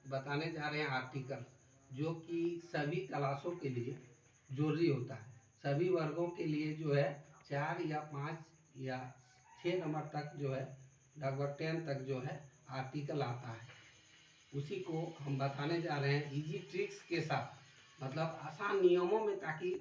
बताने जा रहे हैं आर्टिकल, जो कि सभी क्लासों के लिए जरूरी होता है। सभी वर्गों के लिए जो है 4 या 5 या 6 नंबर तक जो है लगभग 10 तक जो है आर्टिकल आता है। उसी को हम बताने जा रहे हैं इजी ट्रिक्स के साथ, मतलब आसान नियमों में, ताकि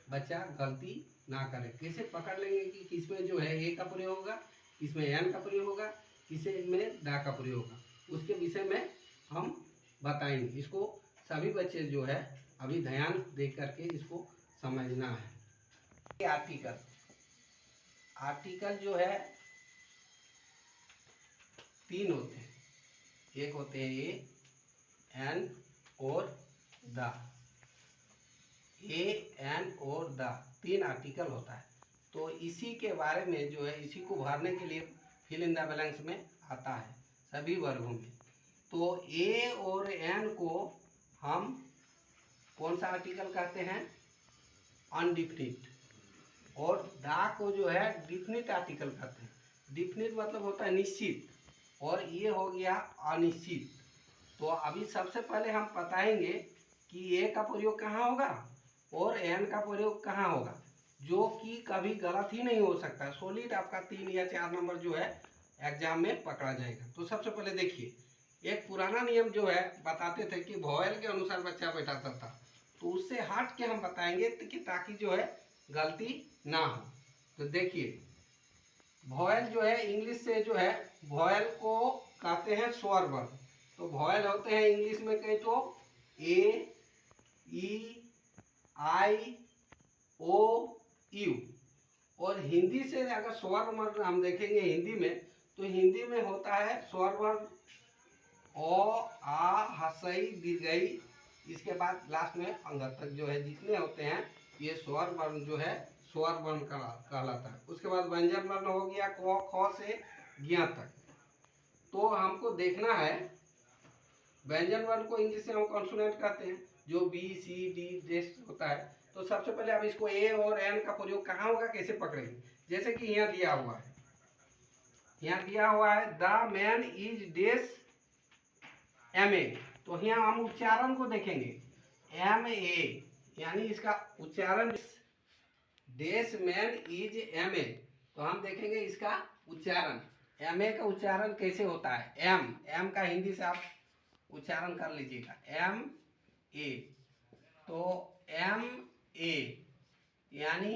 बच्चा गलती ना करे। कैसे पकड़ लेंगे कि किसमें जो है ए का प्रयोग होगा, किसमें एन का प्रयोग होगा, किसे में दा का प्रयोग होगा, उसके विषय में हम बताएंगे। इसको सभी बच्चे जो है अभी ध्यान दे करके इसको समझना है। आर्टिकल आर्टिकल जो है 3 होते हैं। एक होते हैं ए, एन और द। ए, एन और द 3 आर्टिकल होता है। तो इसी के बारे में जो है, इसी को भरने के लिए फिल इन द ब्लैंक्स में आता है सभी वर्गों में। तो ए और एन को हम कौन सा आर्टिकल कहते हैं? अनडिफिनिट। और दा को जो है डिफिनिट आर्टिकल कहते हैं। डिफिनिट मतलब होता है निश्चित, और ये हो गया अनिश्चित। तो अभी सबसे पहले हम बताएंगे कि ए का प्रयोग कहाँ होगा और एन का प्रयोग कहाँ होगा, जो कि कभी गलत ही नहीं हो सकता। सॉलिड आपका 3 या 4 नंबर जो है एग्जाम में पकड़ा जाएगा। तो सबसे पहले देखिए, एक पुराना नियम जो है बताते थे कि वॉवेल के अनुसार बच्चा बैठाता था, तो उससे हट के हम बताएंगे कि ताकि जो है गलती ना हो। तो देखिए, वॉवेल जो है इंग्लिश से जो है वॉवेल को कहते हैं स्वर वर्ण। तो वॉवेल होते हैं इंग्लिश में कहे तो ए, ई, आई, ओ, यू। और हिंदी से अगर स्वर वर्ण हम देखेंगे हिंदी में, तो हिंदी में होता है स्वर वर्ण ओ, आ, हसई, दीर्घई, इसके बाद लास्ट में अंगत तक जो है जितने होते हैं ये स्वर वर्ण जो है स्वर वर्ण कहलाता है। उसके बाद व्यंजन वर्ण हो गया क, ख से ज्ञ तक। तो हमको देखना है, व्यंजन वर्ण को इंग्लिश से हम कॉन्सोनेंट कहते हैं, जो बी, सी, डी जैसे होता है। तो सबसे पहले अब इसको ए और एन का प्रयोग कहाँ होगा, कैसे पकड़ेंगे? जैसे कि यहाँ दिया हुआ है, यहाँ दिया हुआ है द मैन इज डेस एम ए। तो यहाँ हम उच्चारण को देखेंगे, एम ए, यानी इसका उच्चारण डेस मैन इज एम ए। तो हम देखेंगे इसका उच्चारण, एम ए का उच्चारण कैसे होता है। एम, एम का हिंदी से आप उच्चारण कर लीजिएगा, एम ए। तो एम ए यानी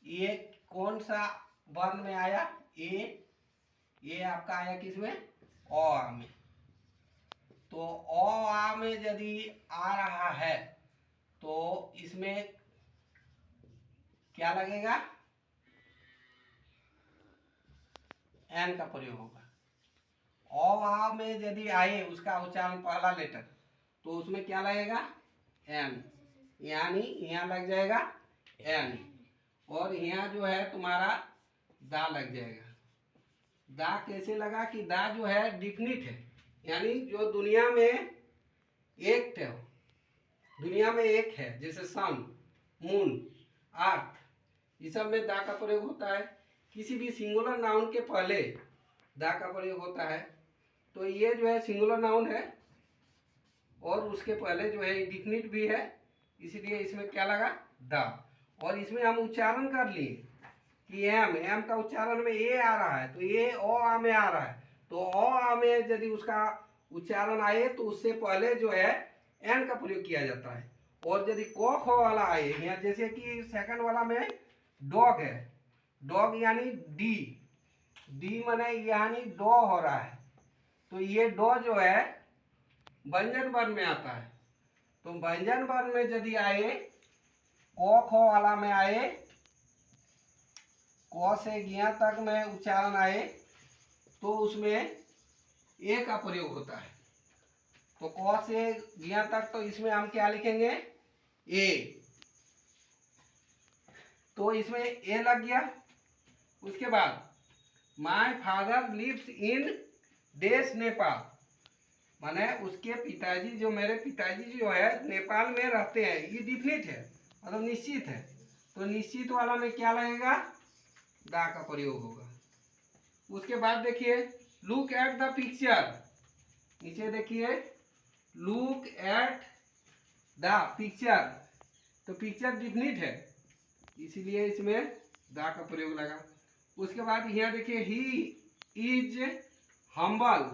ये कौन सा वर्ण में आया? ए, ये आपका आया किसमें? अ में। तो अ में यदि आ रहा है तो इसमें क्या लगेगा? एन का प्रयोग होगा। अ में यदि आए उसका उच्चारण पहला लेटर, तो उसमें क्या लगेगा? एन, यानी यहाँ लग जाएगा एन, और यहाँ जो है तुम्हारा दा लग जाएगा। दा कैसे लगा कि दा जो है डिफिनिट है, यानी जो दुनिया में एक थे, दुनिया में एक है, जैसे सन, मून, अर्थ, इस सब में दा का प्रयोग होता है। किसी भी सिंगुलर नाउन के पहले दा का प्रयोग होता है। तो ये जो है सिंगुलर नाउन है और उसके पहले जो है डिफिनिट भी है, इसलिए इसमें क्या लगा? दा। और इसमें हम उच्चारण कर लिए कि एम, एम का उच्चारण में ए आ रहा है, तो ये ओ में आ रहा है। तो ओ में यदि उसका उच्चारण आए तो उससे पहले जो है एन का प्रयोग किया जाता है। और यदि क ख वाला आए, यहाँ जैसे कि सेकंड वाला में डॉग है, डॉग यानी डी, डी माने यानी डॉ हो रहा है, तो ये डॉ जो है व्यंजन वर्ण में आता है। तो व्यंजन वर्ण में यदि आए, क ख वाला में आए, क से ज्ञ तक में उच्चारण आए, तो उसमें ए का प्रयोग होता है। तो क से ज्ञ तक, तो इसमें हम क्या लिखेंगे? ए। तो इसमें ए लग गया। उसके बाद माय फादर लिव्स इन देश नेपाल, माने उसके पिताजी, जो मेरे पिताजी जो है नेपाल में रहते हैं। ये डिफिनिट है, मतलब निश्चित है। तो निश्चित वाला में क्या लगेगा? दा का प्रयोग होगा। उसके बाद देखिए, लुक एट द पिक्चर, नीचे देखिए, लुक एट द पिक्चर, तो पिक्चर डिफिनिट है इसीलिए इसमें द का प्रयोग लगा। उसके बाद यहाँ देखिए he is humble,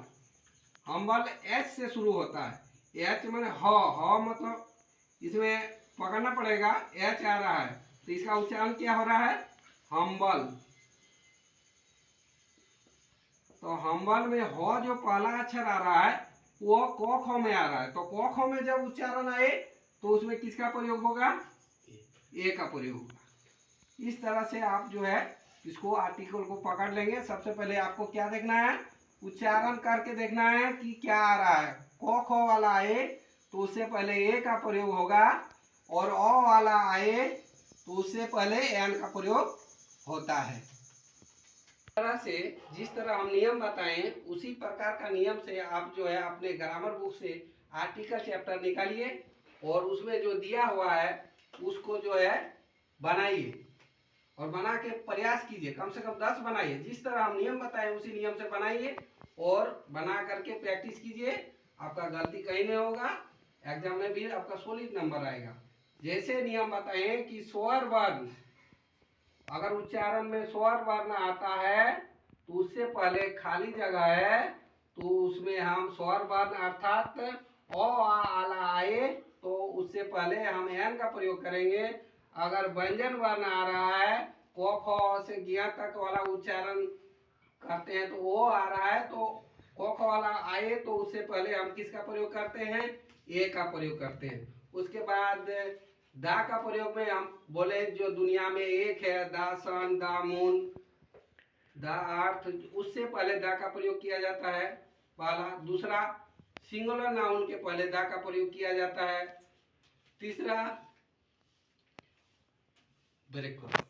humble H से शुरू होता है, एच मैंने ह मतलब इसमें पकड़ना पड़ेगा, एच आ रहा है तो इसका उच्चारण क्या हो रहा है, हम्बल। तो हम्बल में ह जो पहला अक्षर आ रहा है वो क ख में आ रहा है, तो क ख में जब उच्चारण आए तो उसमें किसका प्रयोग होगा, ए का प्रयोग होगा। इस तरह से आप जो है इसको आर्टिकल को पकड़ लेंगे। सबसे पहले आपको क्या देखना है, उच्चारण करके देखना है कि क्या आ रहा है। क ख वाला आए तो उससे पहले ए का प्रयोग होगा, और अ वाला आए तो उससे पहले एन का प्रयोग होता है। इस तरह से जिस तरह हम नियम बताएं उसी प्रकार का नियम से आप जो है अपने ग्रामर बुक से आर्टिकल चैप्टर निकालिए और उसमें जो दिया हुआ है उसको जो है बनाइए और बना के प्रयास कीजिए, कम से कम 10 बनाइए। जिस तरह हम नियम बताएं उसी नियम से बनाइए और बना करके प्रैक्टिस कीजिए, आपका गलती कहीं नहीं होगा, एग्जाम में भी आपका सॉलिड नंबर आएगा। जैसे नियम बताए कि स्वर वर्ण, अगर उच्चारण में स्वर वर्ण आता है तो उससे पहले खाली जगह है तो उसमें हम स्वर वर्ण अर्थात अ आला आए तो उससे पहले हम एन का प्रयोग करेंगे। अगर व्यंजन वर्ण आ रहा है क ख से ज्ञ तक वाला उच्चारण करते हैं तो ओ आ रहा है तो क ख वाला आए तो उससे पहले हम किसका प्रयोग करते हैं, ए का प्रयोग करते हैं। उसके बाद दा का प्रयोग में हम बोले जो दुनिया में एक है, the sun, the moon, the earth, उससे पहले दा का प्रयोग किया जाता है पहला। दूसरा सिंगुलर नाउन के पहले दा का प्रयोग किया जाता है। तीसरा ब्रेक करो।